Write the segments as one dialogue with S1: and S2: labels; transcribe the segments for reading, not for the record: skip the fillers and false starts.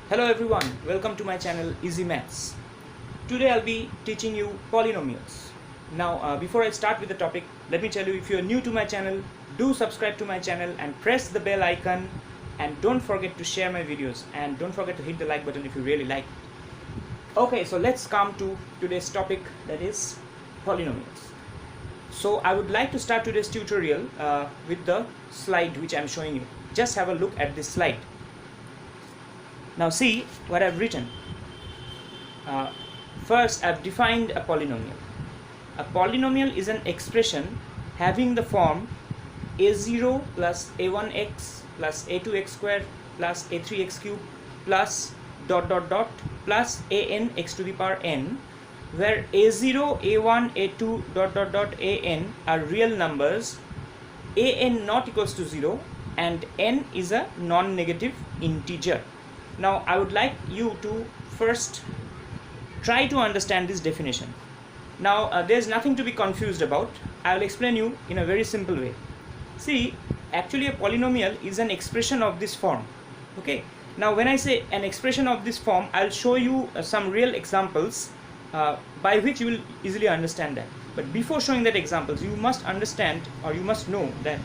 S1: Hello everyone, welcome to my channel Easy Maths. Today I'll be teaching you polynomials. Now before I start with the topic, let me tell you, if you're new to my channel, do subscribe to my channel and press the bell icon, and don't forget to share my videos and don't forget to hit the like button if you really like it. Okay, so let's come to today's topic, that is polynomials. So I would like to start today's tutorial with the slide which I'm showing you. Just have a look at this slide. Now see what I've written. First, I've defined a polynomial. A polynomial is an expression having the form a0 plus a1x plus a2x squared plus a3x cubed plus dot dot dot plus an x to the power n, where a0, a1, a2 dot dot dot an are real numbers, an not equals to 0, and n is a non-negative integer. Now I would like you to first try to understand this definition. Now there's nothing to be confused about. I will explain you in a very simple way. See, actually a polynomial is an expression of this form. Okay. Now when I say an expression of this form, I'll show you some real examples by which you will easily understand that. But before showing that examples, you must understand, or you must know, that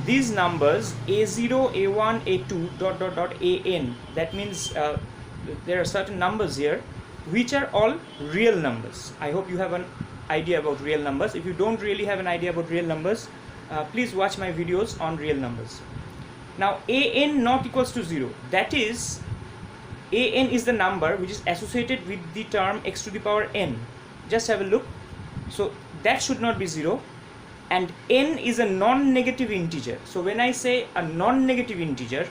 S1: these numbers a0, a1, a2 dot dot dot an, that means there are certain numbers here which are all real numbers. I hope you have an idea about real numbers. If you don't really have an idea about real numbers, please watch my videos on real numbers. Now an not equals to 0, that is, an is the number which is associated with the term x to the power n. Just have a look. So that should not be 0. And n is a non-negative integer. So when I say a non-negative integer,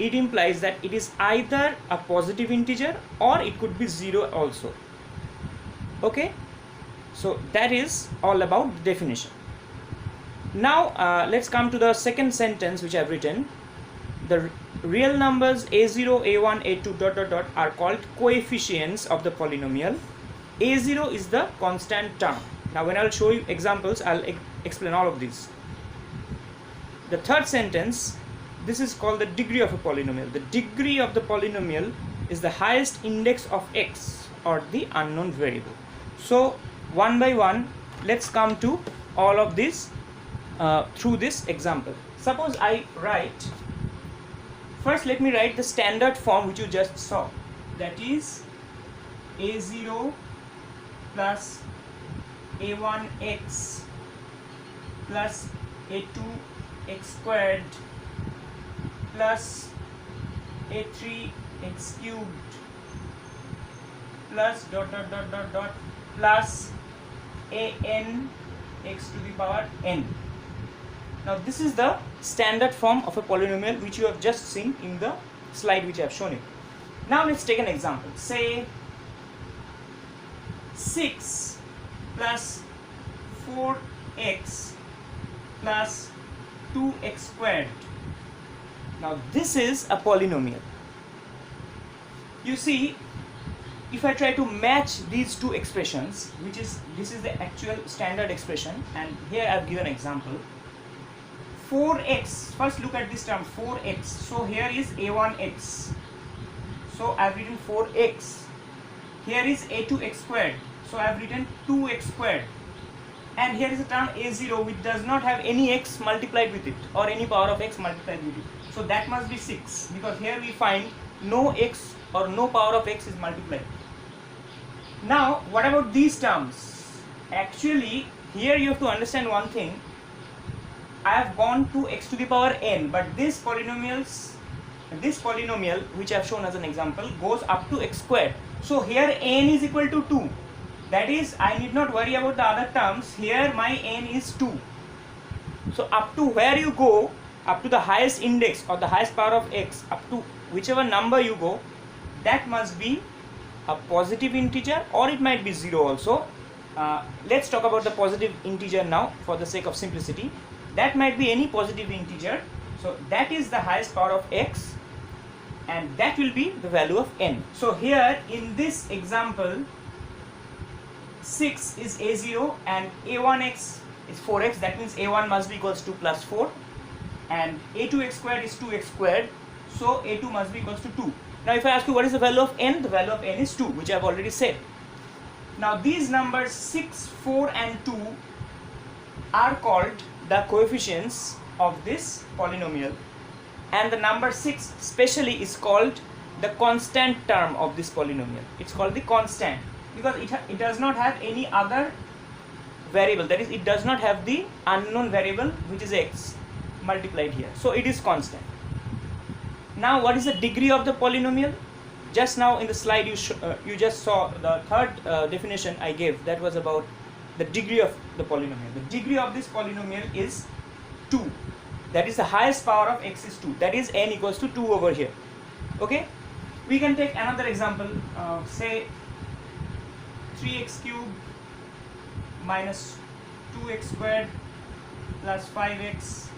S1: it implies that it is either a positive integer or it could be 0 also. Okay, so that is all about the definition. Now let's come to the second sentence which I have written. The real numbers a0, a1, a2 dot dot dot are called coefficients of the polynomial. a0 is the constant term. Now when I'll show you examples, I'll explain all of these. The third sentence, this is called the degree of a polynomial. The degree of the polynomial is the highest index of x, or the unknown variable. So one by one, let's come to all of this through this example. Suppose I write, first let me write the standard form which you just saw, that is a0 plus a1x plus a2x squared plus a3x cubed plus dot dot dot dot dot plus an x to the power n. Now this is the standard form of a polynomial which you have just seen in the slide which I have shown you. Now let's take an example. Say 6 plus 4x plus 2x squared. Now this is a polynomial. You see, if I try to match these two expressions, this is the actual standard expression, and here I have given an example. 4x, first look at this term 4x. So here is a1x, so I have written 4x. Here is a2x squared, so I have written 2x squared. And here is a term a0 which does not have any x multiplied with it, or any power of x multiplied with it. So that must be 6, because here we find no x or no power of x is multiplied. Now what about these terms? Actually here you have to understand one thing. I have gone to x to the power n, but this polynomial which I have shown as an example goes up to x squared. So here n is equal to 2. That is, I need not worry about the other terms. Here my n is 2. So up to where you go, up to the highest index or the highest power of x, up to whichever number you go, that must be a positive integer, or it might be 0 also. Let's talk about the positive integer now for the sake of simplicity. That might be any positive integer. So that is the highest power of x, and that will be the value of n. So here in this example, 6 is a0 and a1x is 4x, that means a1 must be equals to plus 4, and a2x squared is 2x squared. so a2 must be equals to 2. Now if I ask you what is the value of n, the value of n is 2, which I have already said. Now these numbers 6, 4 and 2 are called the coefficients of this polynomial, and the number 6 specially is called the constant term of this polynomial. It's called the constant because it does not have any other variable, that is, it does not have the unknown variable which is x multiplied here, so it is constant. Now what is the degree of the polynomial? Just now in the slide you just saw the third definition I gave, that was about the degree of the polynomial. The degree of this polynomial is 2, that is the highest power of x is 2, that is n equals to 2 over here. Okay, we can take another example, say 3x cubed minus 2x squared plus 5x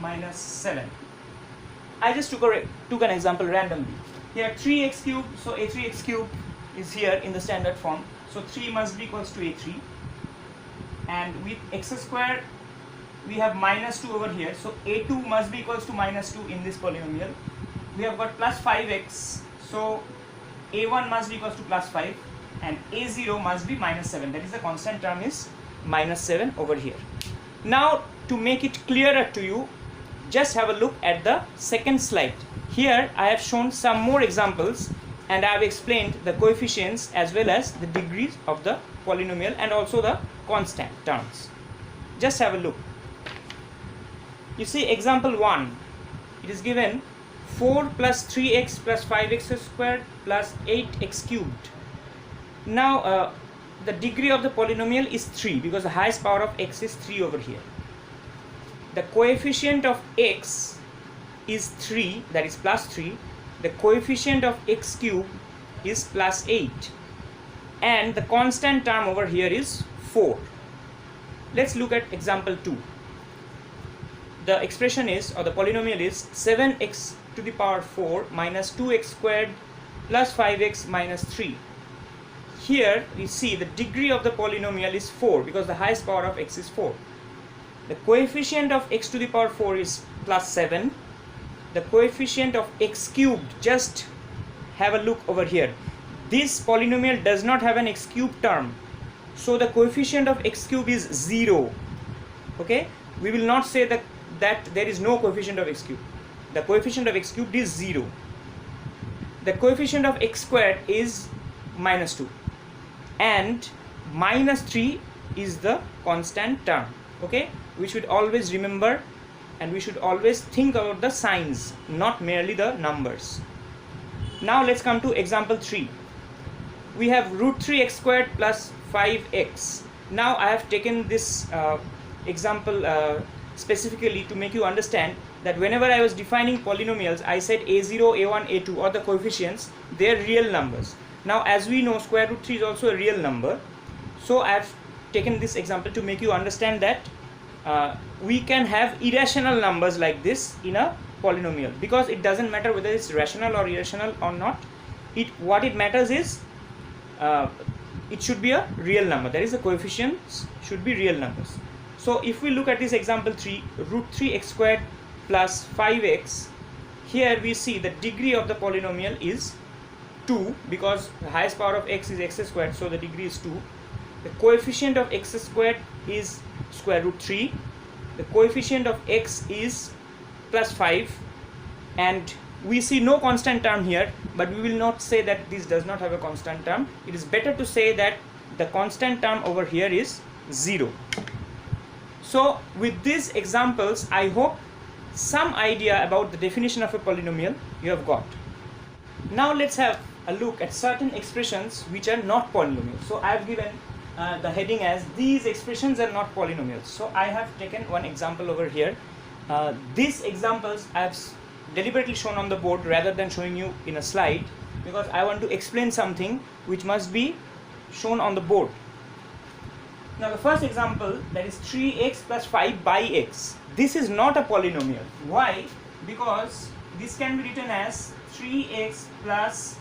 S1: minus 7. I just took an example randomly. Here 3x cubed, so a 3x cubed is here in the standard form, so 3 must be equals to a3, and with x squared we have minus 2 over here, so a2 must be equals to minus 2 in this polynomial. We have got plus 5x, so a1 must be equals to plus 5 and a0 must be minus 7, that is the constant term is minus 7 over here. Now to make it clearer to you, just have a look at the second slide. Here I have shown some more examples and I have explained the coefficients as well as the degrees of the polynomial and also the constant terms. Just have a look. You see example 1, it is given 4 plus 3x plus 5x squared plus 8x cubed. Now the degree of the polynomial is 3 because the highest power of x is 3 over here. The coefficient of x is 3, that is plus 3. The coefficient of x cubed is plus 8 and the constant term over here is 4. Let's look at example 2. The expression is, or the polynomial is 7x to the power 4 minus 2x squared plus 5x minus 3. Here we see the degree of the polynomial is 4 because the highest power of x is 4. The coefficient of x to the power 4 is plus 7. The coefficient of x cubed, just have a look over here. This polynomial does not have an x cubed term, so the coefficient of x cubed is 0. Okay, we will not say that there is no coefficient of x cubed. The coefficient of x cubed is 0. The coefficient of x squared is minus 2 and minus 3 is the constant term. Okay, we should always remember and we should always think about the signs, not merely the numbers. Now let's come to example 3. We have root 3x squared plus 5x. Now I have taken this example specifically to make you understand that whenever I was defining polynomials, I said a0, a1, a2 or the coefficients, they are real numbers. Now as we know, square root 3 is also a real number, so I have taken this example to make you understand that we can have irrational numbers like this in a polynomial, because it doesn't matter whether it's rational or irrational or not. What it matters is it should be a real number, that is the coefficients should be real numbers. So if we look at this example 3, root 3x squared plus 5x, here we see the degree of the polynomial is 2 because the highest power of x is x squared, so the degree is 2. The coefficient of x squared is square root 3. The coefficient of x is plus 5 and we see no constant term here, but we will not say that this does not have a constant term. It is better to say that the constant term over here is 0. So with these examples, I hope some idea about the definition of a polynomial you have got. Now let's have a look at certain expressions which are not polynomials. So I have given the heading as these expressions are not polynomials. So I have taken one example over here. These examples I have deliberately shown on the board rather than showing you in a slide, because I want to explain something which must be shown on the board. Now the first example, that is 3x plus 5 by x. This is not a polynomial. Why? Because this can be written as 3x plus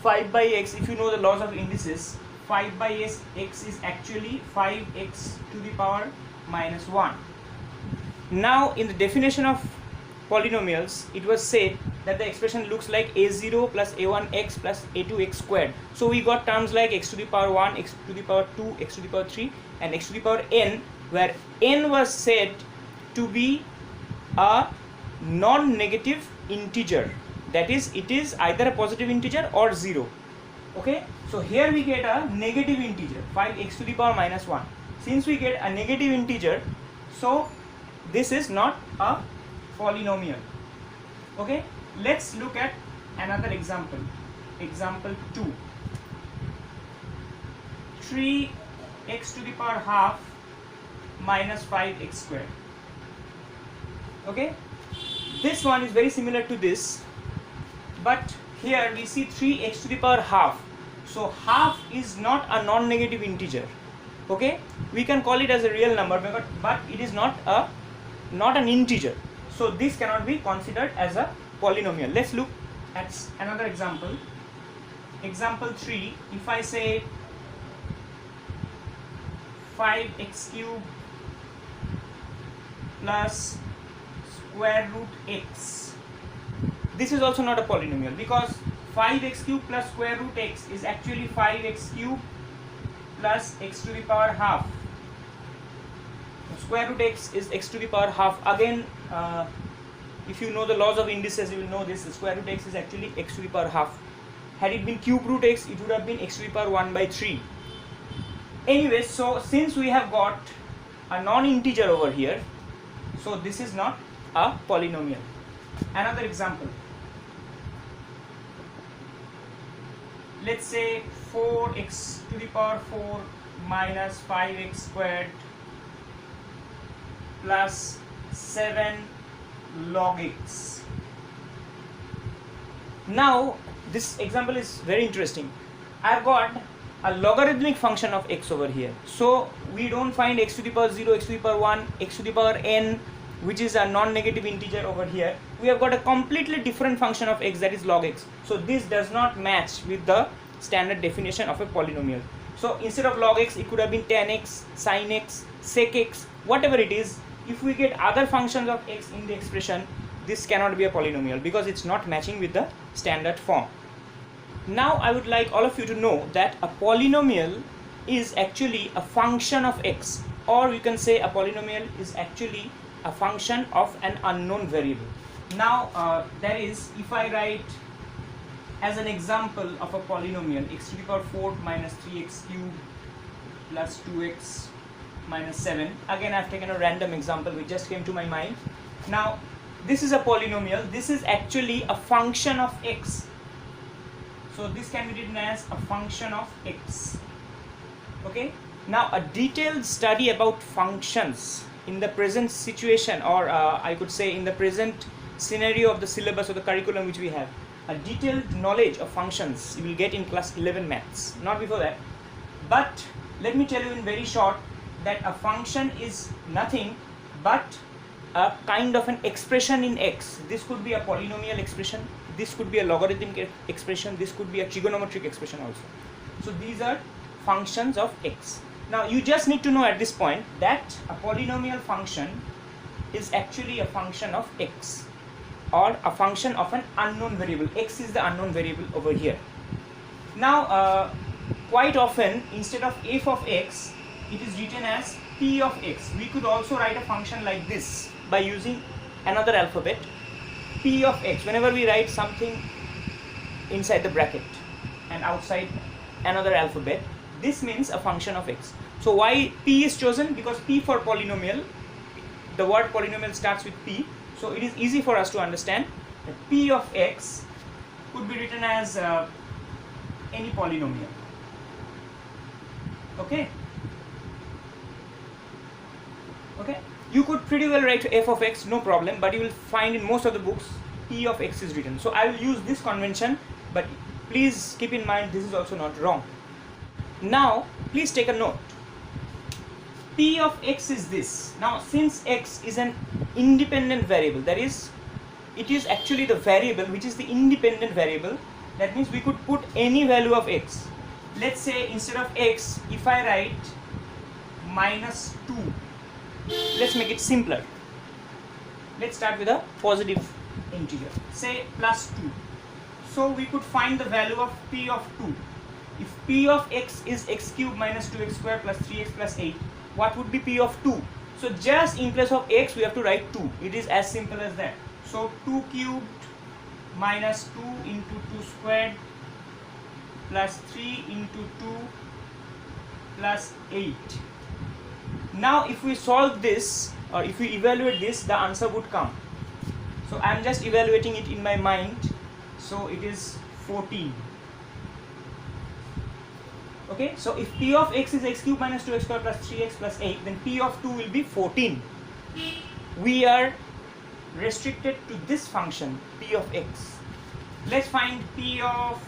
S1: 5 by x. If you know the laws of indices, 5 by x is actually 5x to the power minus 1. Now in the definition of polynomials, it was said that the expression looks like a0 plus a1x plus a2x squared. So we got terms like x to the power 1, x to the power 2, x to the power 3 and x to the power n, where n was said to be a non-negative integer, that is, it is either a positive integer or 0. Okay, so here we get a negative integer 5x to the power minus 1. Since we get a negative integer, so this is not a polynomial. Okay, let's look at another example. Example 2. 3x to the power half minus 5x squared. Okay, this one is very similar to this, but here we see 3x to the power half. So half is not a non-negative integer. Okay, we can call it as a real number, but it is not an integer. So this cannot be considered as a polynomial. Let's look at another example. Example 3. If I say 5x cubed plus square root x, this is also not a polynomial, because 5x cubed plus square root x is actually 5x cubed plus x to the power half. Square root x is x to the power half. Again, if you know the laws of indices, you will know this. The square root x is actually x to the power half. Had it been cube root x, it would have been x to the power 1 by 3. Anyway, so since we have got a non-integer over here, so this is not a polynomial. Another example. Let's say 4x to the power 4 minus 5x squared plus 7 log x. Now this example is very interesting. I've got a logarithmic function of x over here, so we don't find x to the power 0, x to the power 1, x to the power n, which is a non-negative integer over here. We have got a completely different function of x, that is log x. So this does not match with the standard definition of a polynomial. So instead of log x, it could have been tan x, sin x, sec x, whatever it is. If we get other functions of x in the expression, this cannot be a polynomial because it's not matching with the standard form. Now I would like all of you to know that a polynomial is actually a function of x, or you can say a polynomial is actually a function of an unknown variable. Now that is, if I write as an example of a polynomial x to the power 4 minus 3x cubed plus 2x minus 7. Again, I have taken a random example which just came to my mind. Now this is a polynomial. This is actually a function of x. So this can be written as a function of x. Okay. Now a detailed study about functions in the present situation, or I could say in the present scenario of the syllabus or the curriculum which we have, a detailed knowledge of functions you will get in class 11 maths, not before that. But let me tell you in very short that a function is nothing but a kind of an expression in x. This could be a polynomial expression, this could be a logarithmic expression, this could be a trigonometric expression also. So these are functions of x. Now you just need to know at this point that a polynomial function is actually a function of x, or a function of an unknown variable. X is the unknown variable over here. Now quite often instead of f of x, it is written as p of x. We could also write a function like this by using another alphabet, p of x, whenever we write something inside the bracket and outside another alphabet. This means a function of x. So why p is chosen? Because p for polynomial, the word polynomial starts with p. So it is easy for us to understand that p of x could be written as any polynomial. Okay. Okay. You could pretty well write f of x, no problem, but you will find in most of the books p of x is written. So I will use this convention, but please keep in mind this is also not wrong. Now please take a note. P of x is this. Now since x is an independent variable, that is, it is actually the variable which is the independent variable, that means we could put any value of x. Let's say instead of x, if I write -2, let's make it simpler. Let's start with a positive integer, say plus 2. So we could find the value of p of 2. If p of x is x cubed minus 2x square plus 3x plus 8, what would be p of 2? So just in place of x we have to write 2. It is as simple as that. So 2 cubed minus 2 into 2 squared plus 3 into 2 plus 8. Now if we solve this, or if we evaluate this, the answer would come. So I am just evaluating it in my mind. So it is 14. Okay, so if p of x is x cubed minus 2x square plus 3x plus 8, then p of 2 will be 14. We are restricted to this function p of x. Let's find p of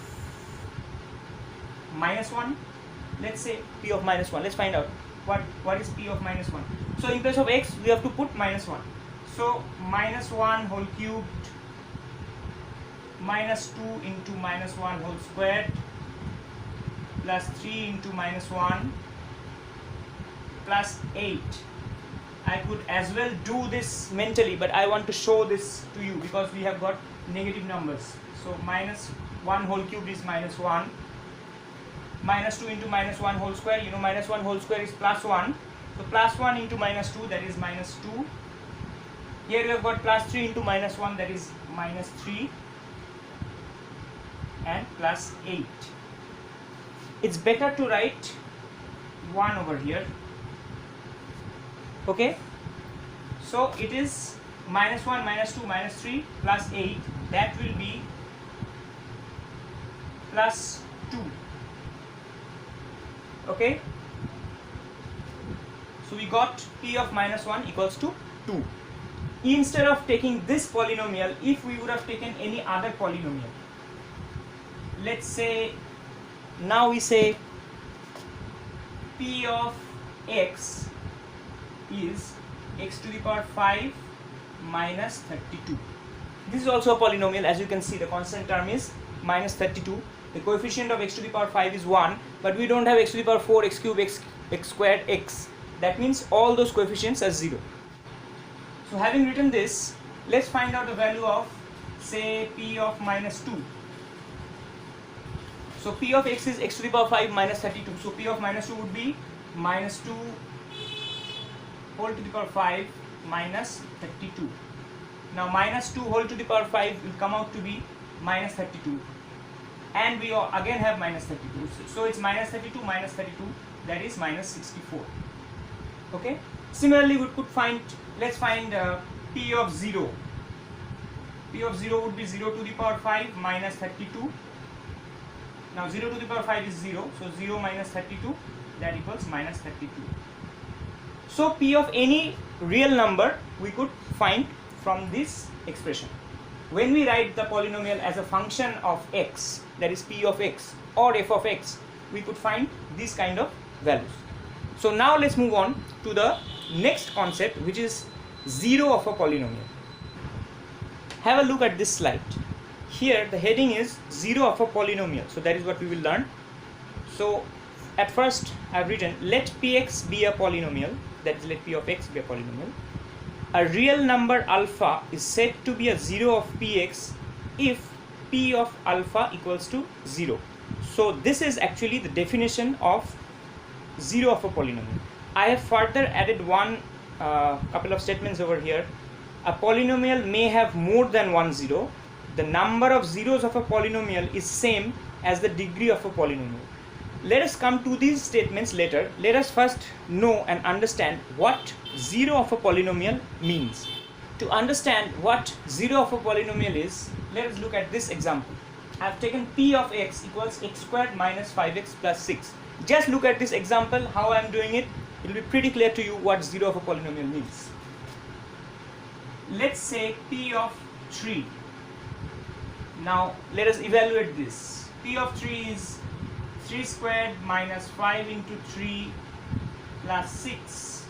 S1: minus 1. Let's say p of minus 1. Let's find out what is p of minus 1. So in place of x we have to put minus 1. So minus 1 whole cubed minus 2 into minus 1 whole squared plus 3 into minus 1 plus 8. I could as well do this mentally, but I want to show this to you because we have got negative numbers. So minus 1 whole cubed is minus 1. Minus 2 into minus 1 whole square, you know minus 1 whole square is plus 1. So plus 1 into minus 2, that is minus 2. Here we have got plus 3 into minus 1, that is minus 3. And plus 8. It's better to write 1 over here. Okay, so it is minus 1 minus 2 minus 3 plus 8, that will be plus 2. Okay, so we got p of minus 1 equals to 2. Instead of taking this polynomial, if we would have taken any other polynomial, let's say now we say p of x is x to the power 5 minus 32. This is also a polynomial. As you can see, the constant term is minus 32. The coefficient of x to the power 5 is 1, but we don't have x to the power 4, x cube, x squared, x. That means all those coefficients are 0. So having written this, let's find out the value of, say, p of minus 2. So p of x is x to the power 5 minus 32. So p of minus 2 would be minus 2 whole to the power 5 minus 32. Now minus 2 whole to the power 5 will come out to be minus 32. And we again have minus 32. So it's minus 32 minus 32, that is minus 64. Okay. Similarly, we could find, let's find p of 0. P of 0 would be 0 to the power 5 minus 32. Now 0 to the power 5 is 0, so 0 minus 32, that equals minus 32. So p of any real number we could find from this expression. When we write the polynomial as a function of x, that is p of x or f of x, we could find these kind of values. So now let's move on to the next concept, which is 0 of a polynomial. Have a look at this slide. Here the heading is 0 of a polynomial, so that is what we will learn. So at first I have written let px be a polynomial, that is let p of x be a polynomial. A real number alpha is said to be a 0 of px if p of alpha equals to 0. So this is actually the definition of 0 of a polynomial. I have further added one couple of statements over here. A polynomial may have more than one 0. The number of zeros of a polynomial is same as the degree of a polynomial. Let us come to these statements later. Let us first know and understand what 0 of a polynomial means. To understand what 0 of a polynomial is, let us look at this example. I have taken p of x equals x squared minus 5x plus 6. Just look at this example, how I am doing it. It will be pretty clear to you what 0 of a polynomial means. Let's say p of 3. Now let us evaluate this. P of 3 is 3 squared minus 5 into 3 plus 6.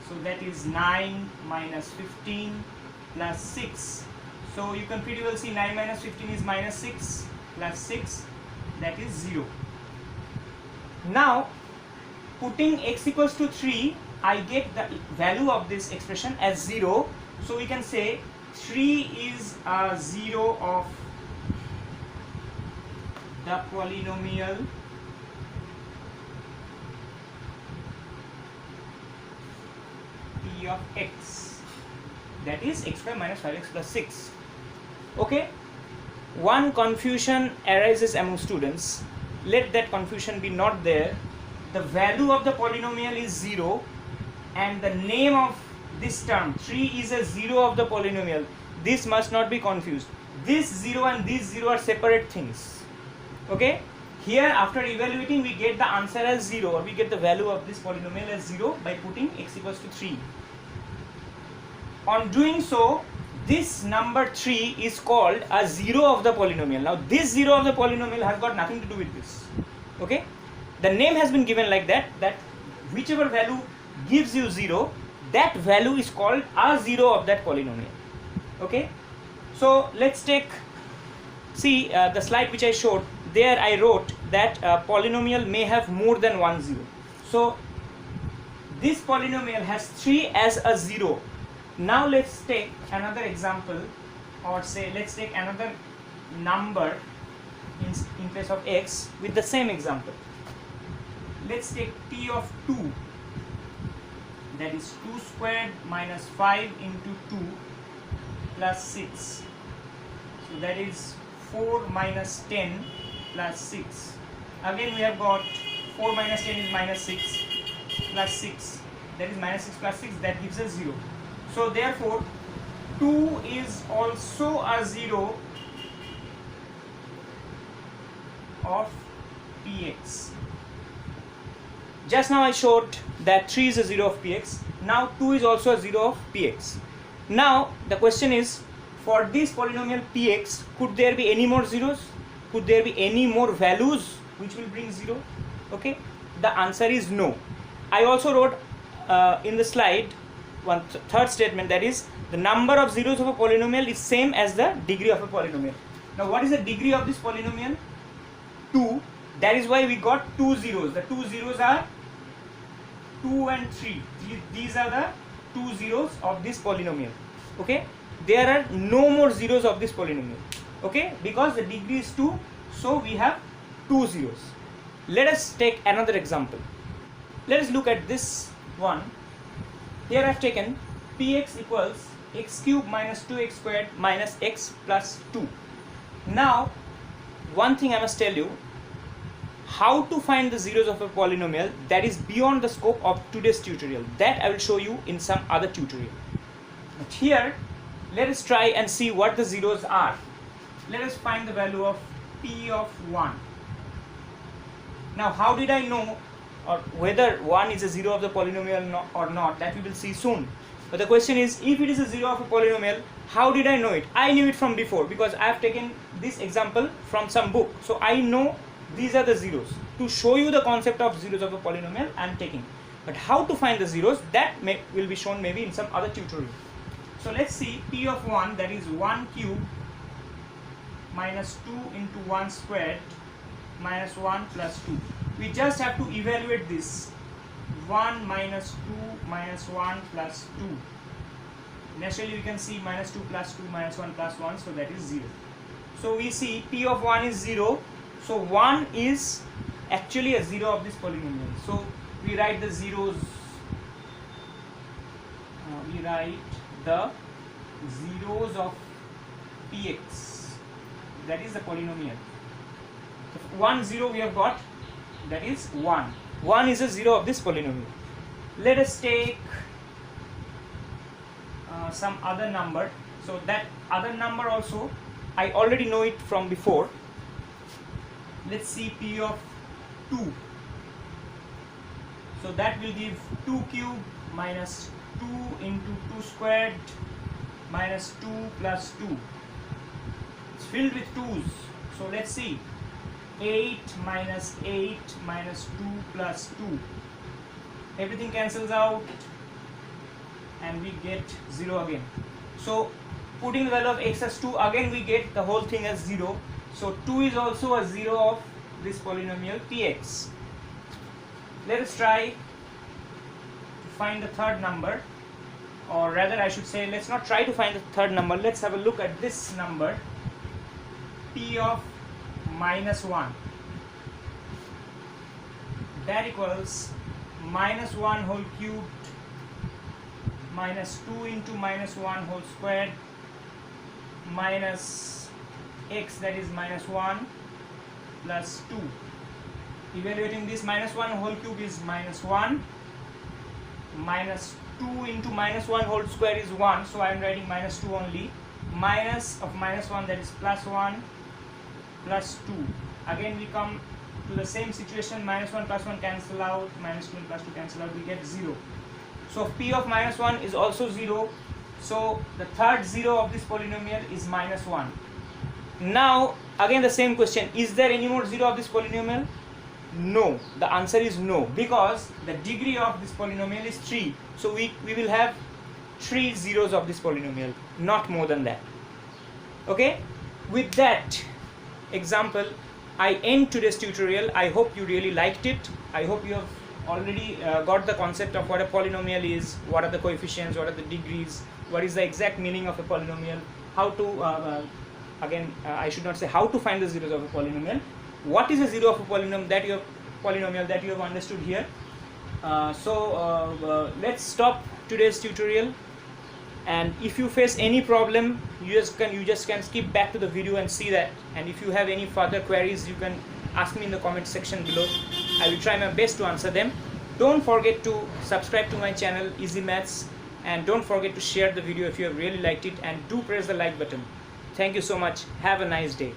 S1: So that is 9 minus 15 plus 6. So you can pretty well see 9 minus 15 is minus 6 plus 6, that is 0. Now putting x equals to 3, I get the value of this expression as 0. So we can say 3 is a 0 of the polynomial p of x, that is x square minus 5x plus 6. Okay, one confusion arises among students. Let that confusion be not there. The value of the polynomial is 0 and the name of this term 3 is a 0 of the polynomial. This must not be confused. This 0 and this 0 are separate things. Okay, here after evaluating we get the answer as 0, or we get the value of this polynomial as 0 by putting x equals to 3. On doing so, this number 3 is called a 0 of the polynomial. Now this 0 of the polynomial has got nothing to do with this. Okay, the name has been given like that, that whichever value gives you 0, that value is called a 0 of that polynomial. Okay, so let's take, see the slide which I showed. There I wrote that a polynomial may have more than one 0. So this polynomial has 3 as a 0. Now let's take another example, or say let's take another number in place of x with the same example. Let's take p of 2, that is 2 squared minus 5 into 2 plus 6. So that is 4 minus 10 plus 6. Again we have got 4 minus 10 is minus 6 plus 6, that is minus 6 plus 6, that gives us 0. So therefore 2 is also a 0 of px. Just now I showed that 3 is a 0 of px. Now 2 is also a 0 of px. Now the question is, for this polynomial px, could there be any more zeros? Could there be any more values which will bring 0? Okay, the answer is no. I also wrote in the slide one third statement, that is the number of zeros of a polynomial is same as the degree of a polynomial. Now what is the degree of this polynomial? 2. That is why we got 2 zeros. The 2 zeros are 2 and 3. These are the 2 zeros of this polynomial. Okay, there are no more zeros of this polynomial. Okay, because the degree is 2, so we have 2 zeros. Let us take another example. Let us look at this one. Here I have taken px equals x cube minus 2x squared minus x plus 2. Now one thing I must tell you, how to find the zeros of a polynomial, that is beyond the scope of today's tutorial. That I will show you in some other tutorial. But here let us try and see what the zeros are. Let us find the value of p of 1. Now how did I know or whether 1 is a 0 of the polynomial or not, that we will see soon. But the question is, if it is a 0 of a polynomial, how did I know it? I knew it from before, because I have taken this example from some book. So I know these are the zeros. To show you the concept of zeros of a polynomial, I am taking. But how to find the zeros, that will be shown maybe in some other tutorial. So let's see p of 1, that is 1 cube minus 2 into 1 squared minus 1 plus 2. We just have to evaluate this. 1 minus 2 minus 1 plus 2. Naturally we can see minus 2 plus 2 minus 1 plus 1, so that is 0. So we see p of 1 is 0. So 1 is actually a 0 of this polynomial. So we write the zeros. We write the zeros of px. That is the polynomial. So 1 0 we have got. That is 1. 1 is a 0 of this polynomial. Let us take some other number. So that other number also I already know it from before. Let's see p of 2. So that will give 2 cube minus 2 into 2 squared minus 2 plus 2. It's filled with 2's. So let's see. 8 minus 8 minus 2 plus 2. Everything cancels out and we get 0 again. So putting the value of x as 2, again we get the whole thing as 0. So 2 is also a 0 of this polynomial px. Let us try to find the third number. or rather I should say, let's not try to find the third number. Let's have a look at this number, p of minus 1. That equals minus 1 whole cubed minus 2 into minus 1 whole squared minus x, that is minus 1 plus 2. Evaluating this, minus 1 whole cube is minus 1, minus 2 into minus 1 whole square is 1, so I am writing minus 2 only, minus of minus 1, that is plus 1 plus 2. Again we come to the same situation, minus 1 plus 1 cancel out, minus 2 and plus 2 cancel out, we get 0. So p of minus 1 is also 0, so the third 0 of this polynomial is minus 1. Now again the same question, is there any more 0 of this polynomial? No, the answer is no, because the degree of this polynomial is 3, so we will have 3 zeros of this polynomial, not more than that. Okay, with that example I end today's tutorial. I hope you really liked it. I hope you have already got the concept of what a polynomial is, what are the coefficients, what are the degrees, what is the exact meaning of a polynomial, how to I should not say how to find the zeros of a polynomial, what is a zero of a polynomial that you have understood here. Let's stop today's tutorial, and if you face any problem, you just can skip back to the video and see that, and if you have any further queries, you can ask me in the comment section below. I will try my best to answer them. Don't forget to subscribe to my channel Easy Maths, and don't forget to share the video if you have really liked it, and do press the like button. Thank you so much. Have a nice day.